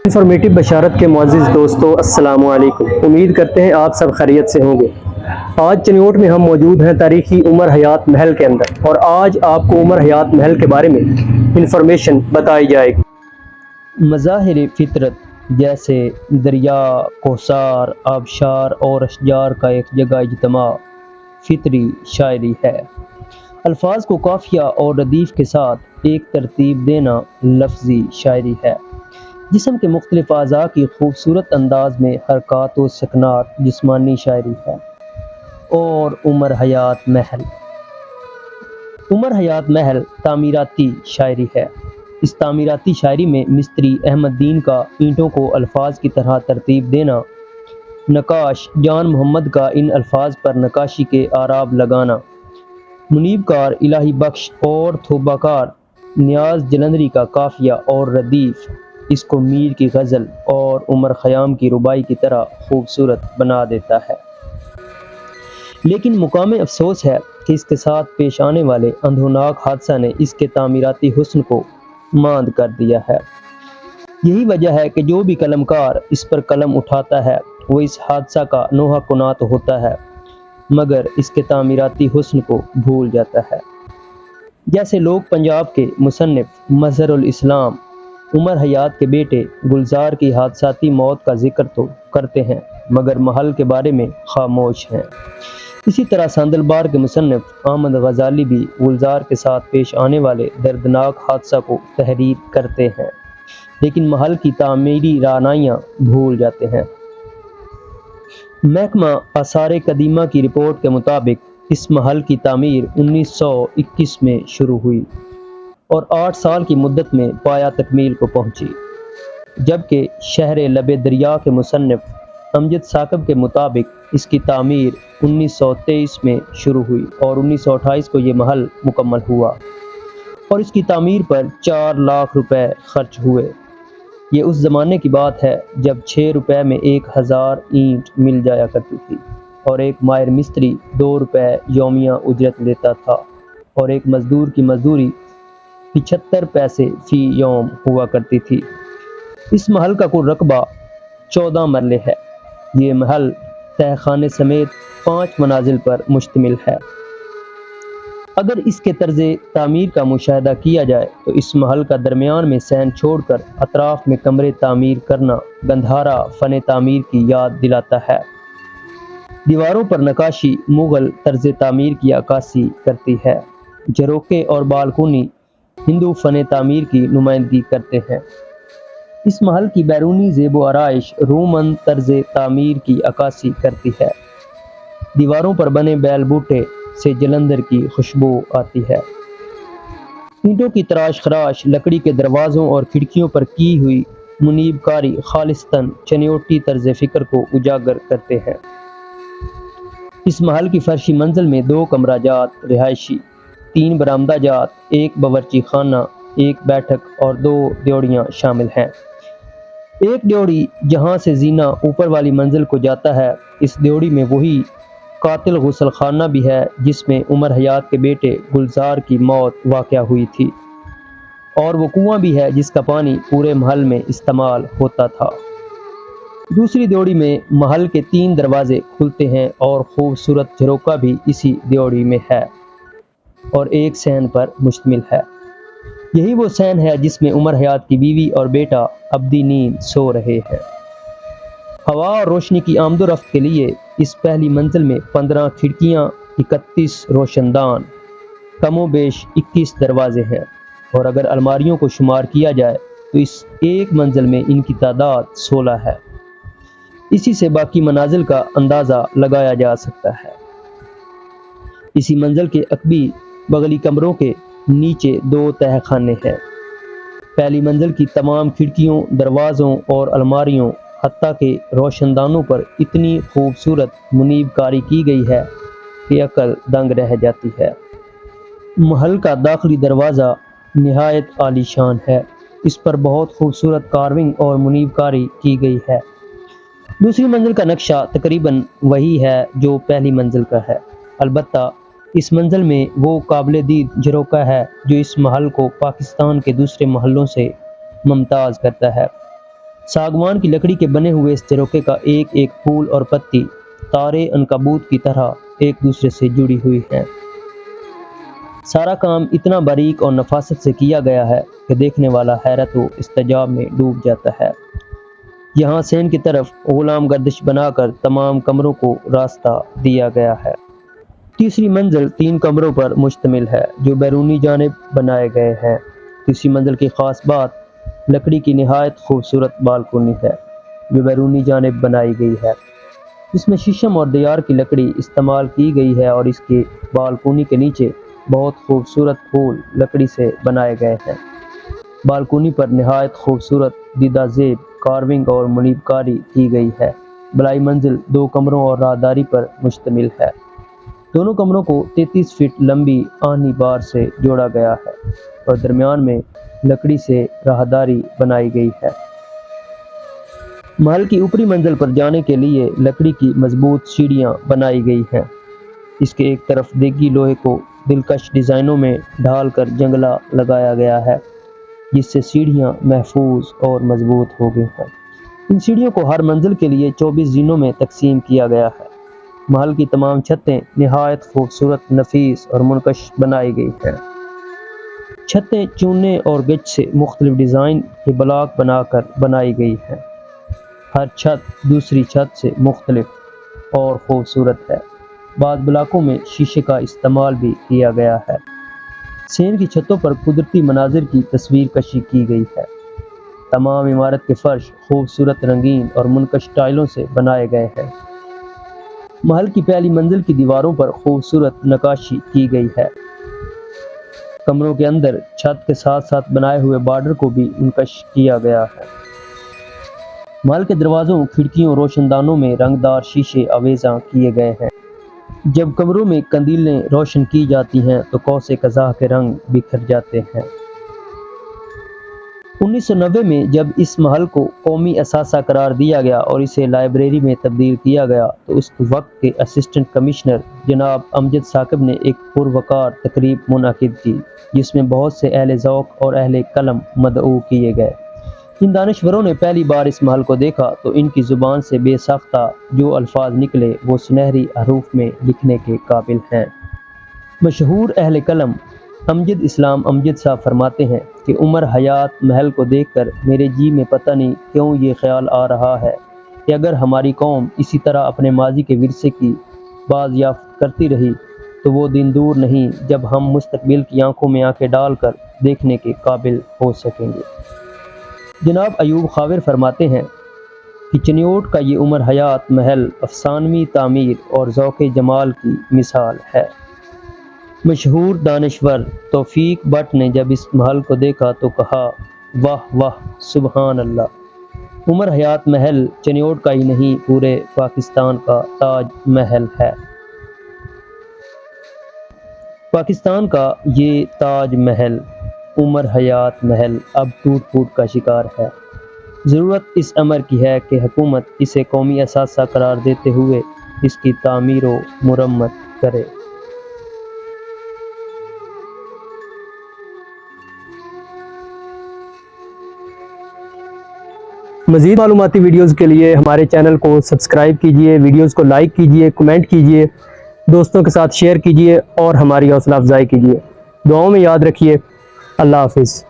Informative بشارت کے معزز دوستو السلام علیکم، امید کرتے ہیں آپ سب خیریت سے ہوں گے۔ آج چنیوٹ میں ہم موجود ہیں تاریخی عمر حیات محل کے اندر، اور آج آپ کو عمر حیات محل کے بارے میں انفارمیشن بتائی جائے گی۔ مظاہر فطرت جیسے دریا، کوثار، آبشار اور اشجار کا ایک جگہ اجتماع فطری شاعری ہے۔ الفاظ کو قافیہ اور ردیف کے ساتھ ایک ترتیب دینا لفظی شاعری ہے۔ جسم کے مختلف اعضاء کی خوبصورت انداز میں حرکات و سکنات جسمانی شاعری ہے۔ اور عمر حیات محل تعمیراتی شاعری ہے۔ اس تعمیراتی شاعری میں مستری احمد دین کا اینٹوں کو الفاظ کی طرح ترتیب دینا، نقاش جان محمد کا ان الفاظ پر نقاشی کے آراب لگانا، منیب کار الہی بخش اور توبہ کار نیاز جلندری کا قافیہ اور ردیف اس کو میر کی غزل اور عمر خیام کی رباعی کی طرح خوبصورت بنا دیتا ہے۔ لیکن مقام افسوس ہے کہ اس کے ساتھ پیش آنے والے اندھوناک حادثہ نے اس کے تعمیراتی حسن کو ماند کر دیا ہے۔ یہی وجہ ہے کہ جو بھی قلم کار اس پر قلم اٹھاتا ہے وہ اس حادثہ کا نوحہ کنات ہوتا ہے، مگر اس کے تعمیراتی حسن کو بھول جاتا ہے۔ جیسے لوگ پنجاب کے مصنف مظہر الاسلام عمر حیات کے بیٹے گلزار کی حادثاتی موت کا ذکر تو کرتے ہیں، مگر محل کے بارے میں خاموش ہیں۔ اسی طرح ساندلبار کے مصنف احمد غزالی بھی گلزار کے ساتھ پیش آنے والے دردناک حادثہ کو تحریر کرتے ہیں، لیکن محل کی تعمیری رعنائیاں بھول جاتے ہیں۔ محکمہ آثار قدیمہ کی رپورٹ کے مطابق اس محل کی تعمیر 1921 میں شروع ہوئی اور 8 سال کی مدت میں پایہ تکمیل کو پہنچی، جبکہ شہر لب دریا کے مصنف امجد ثاقب کے مطابق اس کی تعمیر 1923 میں شروع ہوئی اور 1928 کو یہ محل مکمل ہوا، اور اس کی تعمیر پر 4 لاکھ روپے خرچ ہوئے۔ یہ اس زمانے کی بات ہے جب 6 روپے میں 1000 اینٹ مل جایا کرتی تھی، اور ایک ماہر مستری 2 روپے یومیہ اجرت لیتا تھا، اور ایک مزدور کی مزدوری 75 پیسے فی یوم ہوا کرتی تھی۔ اس محل کا کل رقبہ 14 مرلے ہے۔ یہ محل تہ خانے سمیت 5 منازل پر مشتمل ہے۔ اگر اس کے طرز تعمیر کا مشاہدہ کیا جائے تو اس محل کا درمیان میں صحن چھوڑ کر اطراف میں کمرے تعمیر کرنا گندھارا فن تعمیر کی یاد دلاتا ہے۔ دیواروں پر نقاشی مغل طرز تعمیر کی عکاسی کرتی ہے۔ جھروکے اور بالکونی ہندو فن تعمیر کی نمائندگی کرتے ہیں۔ اس محل کی بیرونی زیب و آرائش رومن طرز تعمیر کی عکاسی کرتی ہے۔ دیواروں پر بنے بیل بوٹے سے جلندر کی خوشبو آتی ہے۔ اینٹوں کی تراش خراش لکڑی کے دروازوں اور کھڑکیوں پر کی ہوئی منیب کاری خالصتاً چنیوٹی طرز فکر کو اجاگر کرتے ہیں۔ اس محل کی فرشی منزل میں 2 کمرہ جات رہائشی، 3 برآمدہ جات، 1 باورچی خانہ، 1 بیٹھک اور 2 ڈیوڑیاں شامل ہیں۔ ایک ڈیوڑی جہاں سے زینہ اوپر والی منزل کو جاتا ہے، اس ڈیوڑی میں وہی قاتل غسل خانہ بھی ہے جس میں عمر حیات کے بیٹے گلزار کی موت واقع ہوئی تھی، اور وہ کنواں بھی ہے جس کا پانی پورے محل میں استعمال ہوتا تھا۔ دوسری ڈیوڑی میں محل کے 3 دروازے کھلتے ہیں اور خوبصورت جھروکا بھی اسی ڈیوڑی میں ہے اور ایک صحن پر مشتمل ہے۔ یہی وہ صحن ہے جس میں عمر حیات کی بیوی اور بیٹا ابدی نیند سو رہے ہیں۔ ہوا اور روشنی کی آمد و رفت کے لیے اس پہلی منزل میں 15 کھڑکیاں، 31 روشن دان، کم و بیش 21 دروازے ہیں، اور اگر الماریوں کو شمار کیا جائے تو اس ایک منزل میں ان کی تعداد 16 ہے۔ اسی سے باقی منازل کا اندازہ لگایا جا سکتا ہے۔ اسی منزل کے عقبی بغلی کمروں کے نیچے 2 تہ خانے ہیں۔ پہلی منزل کی تمام کھڑکیوں، دروازوں اور الماریوں حتیٰ کہ روشن دانوں پر اتنی خوبصورت منیب کاری کی گئی ہے کہ عقل دنگ رہ جاتی ہے۔ محل کا داخلی دروازہ نہایت عالی شان ہے۔ اس پر بہت خوبصورت کارونگ اور منیب کاری کی گئی ہے۔ دوسری منزل کا نقشہ تقریباً وہی ہے جو پہلی منزل کا ہے، البتہ اس منزل میں وہ قابل دید جھروکا ہے جو اس محل کو پاکستان کے دوسرے محلوں سے ممتاز کرتا ہے۔ ساگوان کی لکڑی کے بنے ہوئے اس جروکے کا ایک ایک پھول اور پتی تارے عنکبوت کی طرح ایک دوسرے سے جڑی ہوئی ہیں۔ سارا کام اتنا باریک اور نفاست سے کیا گیا ہے کہ دیکھنے والا حیرت و استعجاب میں ڈوب جاتا ہے۔ یہاں سین کی طرف غلام گردش بنا کر تمام کمروں کو راستہ دیا گیا ہے۔ تیسری منزل 3 کمروں پر مشتمل ہے جو بیرونی جانب بنائے گئے ہیں۔ تیسری منزل کی خاص بات لکڑی کی نہایت خوبصورت بالکونی ہے جو بیرونی جانب بنائی گئی ہے، جس میں شیشم اور دیار کی لکڑی استعمال کی گئی ہے اور اس کی بالکونی کے نیچے بہت خوبصورت پھول لکڑی سے بنائے گئے ہیں۔ بالکونی پر نہایت خوبصورت دیدہ زیب کارونگ اور منیب کاری کی گئی ہے۔ بلائی منزل 2 کمروں اور راہداری پر مشتمل ہے۔ دونوں کمروں کو 33 فٹ لمبی آہنی بار سے جوڑا گیا ہے اور درمیان میں لکڑی سے راہداری بنائی گئی ہے۔ محل کی اوپری منزل پر جانے کے لیے لکڑی کی مضبوط سیڑھیاں بنائی گئی ہیں۔ اس کے ایک طرف دیگی لوہے کو دلکش ڈیزائنوں میں ڈھال کر جنگلا لگایا گیا ہے جس سے سیڑھیاں محفوظ اور مضبوط ہو گئی ہیں۔ ان سیڑھیوں کو ہر منزل کے لیے 24 زینوں میں تقسیم کیا گیا ہے۔ محل کی تمام چھتیں نہایت خوبصورت، نفیس اور منقش بنائی گئی ہیں۔ چھتیں چونے اور گچ سے مختلف ڈیزائن کے بلاک بنا کر بنائی گئی ہیں۔ ہر چھت دوسری چھت سے مختلف اور خوبصورت ہے۔ بعض بلاکوں میں شیشے کا استعمال بھی کیا گیا ہے۔ سین کی چھتوں پر قدرتی مناظر کی تصویر کشی کی گئی ہے۔ تمام عمارت کے فرش خوبصورت رنگین اور منقش ٹائلوں سے بنائے گئے ہیں۔ محل کی پہلی منزل کی دیواروں پر خوبصورت نقاشی کی گئی ہے۔ کمروں کے اندر چھت کے ساتھ ساتھ بنائے ہوئے بارڈر کو بھی نقش کیا گیا ہے۔ محل کے دروازوں، کھڑکیوں، روشن دانوں میں رنگدار شیشے آویزاں کیے گئے ہیں۔ جب کمروں میں قندیلیں روشن کی جاتی ہیں تو قوس قزح کے رنگ بکھر جاتے ہیں۔ 1990 میں جب اس محل کو قومی اثاثہ قرار دیا گیا اور اسے لائبریری میں تبدیل کیا گیا تو اس وقت کے اسسٹنٹ کمشنر جناب امجد ثاقب نے ایک پروقار تقریب منعقد کی جس میں بہت سے اہل ذوق اور اہل قلم مدعو کیے گئے۔ ان دانشوروں نے پہلی بار اس محل کو دیکھا تو ان کی زبان سے بے ساختہ جو الفاظ نکلے وہ سنہری حروف میں لکھنے کے قابل ہیں۔ مشہور اہل قلم امجد اسلام امجد صاحب فرماتے ہیں کہ عمر حیات محل کو دیکھ کر میرے جی میں پتہ نہیں کیوں یہ خیال آ رہا ہے کہ اگر ہماری قوم اسی طرح اپنے ماضی کے ورثے کی بازیافت کرتی رہی تو وہ دن دور نہیں جب ہم مستقبل کی آنکھوں میں آنکھیں ڈال کر دیکھنے کے قابل ہو سکیں گے۔ جناب ایوب خاور فرماتے ہیں کہ چنیوٹ کا یہ عمر حیات محل افسانوی تعمیر اور ذوق جمال کی مثال ہے۔ مشہور دانشور توفیق بٹ نے جب اس محل کو دیکھا تو کہا، واہ واہ سبحان اللہ، عمر حیات محل چنیوٹ کا ہی نہیں پورے پاکستان کا تاج محل ہے۔ پاکستان کا یہ تاج محل عمر حیات محل اب ٹوٹ پھوٹ کا شکار ہے۔ ضرورت اس امر کی ہے کہ حکومت اسے قومی اثاثہ قرار دیتے ہوئے اس کی تعمیر و مرمت کرے۔ مزید معلوماتی ویڈیوز کے لیے ہمارے چینل کو سبسکرائب کیجئے، ویڈیوز کو لائک کیجئے، کمنٹ کیجئے، دوستوں کے ساتھ شیئر کیجئے اور ہماری حوصلہ افزائی کیجئے۔ دعاؤں میں یاد رکھیے۔ اللہ حافظ۔